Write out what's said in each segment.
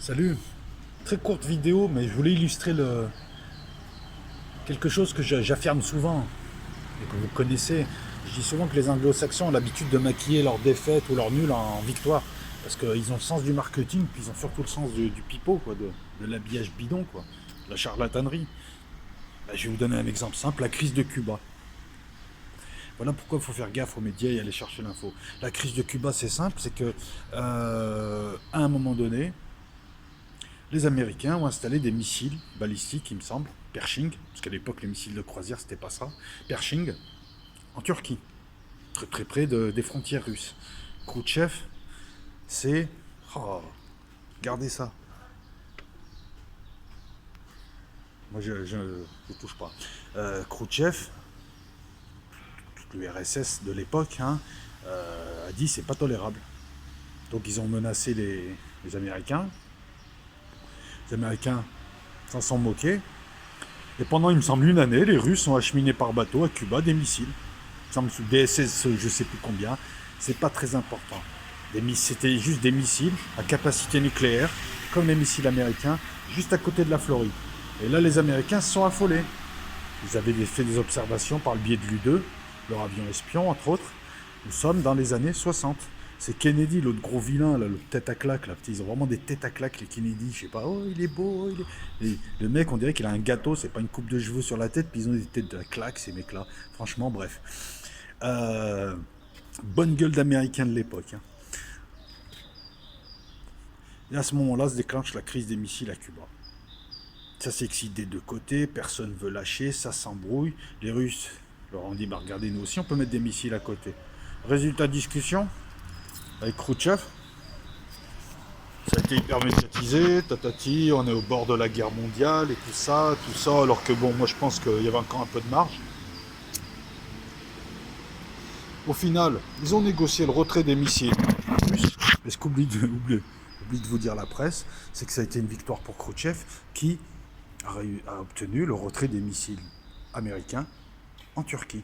Salut, très courte vidéo, mais je voulais illustrer quelque chose que j'affirme souvent et que vous connaissez. Je dis souvent que les anglo-saxons ont l'habitude de maquiller leurs défaites ou leurs nuls en victoire. Parce qu'ils ont le sens du marketing, puis ils ont surtout le sens du pipeau, quoi, de l'habillage bidon, quoi, de la charlatanerie. Ben, je vais vous donner un exemple simple, la crise de Cuba. Voilà pourquoi il faut faire gaffe aux médias et aller chercher l'info. La crise de Cuba, c'est simple, c'est que à un moment donné, les Américains ont installé des missiles balistiques, il me semble, Pershing, parce qu'à l'époque les missiles de croisière c'était pas ça, Pershing, en Turquie, très très près des frontières russes. Khrouchtchev, c'est... Oh, gardez ça. Moi je touche pas. Khrouchtchev, l'URSS de l'époque, a dit c'est pas tolérable. Donc ils ont menacé les Américains. Les Américains s'en sont moqués. Et pendant, il me semble, une année, les Russes ont acheminé par bateau à Cuba des missiles. Il me semble des SS, je sais plus combien. C'est pas très important. C'était juste des missiles à capacité nucléaire, comme les missiles américains, juste à côté de la Floride. Et là, les Américains se sont affolés. Ils avaient fait des observations par le biais de l'U-2, leur avion espion, entre autres. Nous sommes dans les années 60. C'est Kennedy, l'autre gros vilain, là, le tête à claque. Là. Ils ont vraiment des têtes à claque, les Kennedy. Je sais pas, oh, il est beau. Le mec, on dirait qu'il a un gâteau, c'est pas une coupe de cheveux sur la tête, puis ils ont des têtes à claque, ces mecs-là. Franchement, bref. Euh, Bonne gueule d'américain de l'époque. Et à ce moment-là se déclenche la crise des missiles à Cuba. Ça s'excite des deux côtés, personne veut lâcher, ça s'embrouille. Les Russes leur ont dit, bah regardez, nous aussi on peut mettre des missiles à côté. Résultat de discussion avec Khrouchtchev. Ça a été hyper médiatisé, tatati, on est au bord de la guerre mondiale et tout ça, alors que bon, moi je pense qu'il y avait encore un peu de marge. Au final, ils ont négocié le retrait des missiles russes. Et ce qu'oublie de vous dire la presse, c'est que ça a été une victoire pour Khrouchtchev qui a obtenu le retrait des missiles américains en Turquie.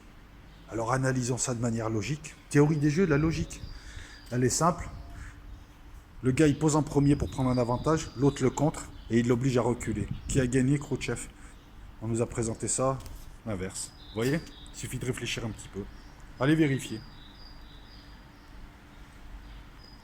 Alors analysons ça de manière logique. Théorie des jeux, la logique. Elle est simple. Le gars il pose en premier pour prendre un avantage, l'autre le contre et il l'oblige à reculer. Qui a gagné? Khrouchtchev. On nous a présenté ça, l'inverse. Vous voyez? Il suffit de réfléchir un petit peu. Allez vérifier.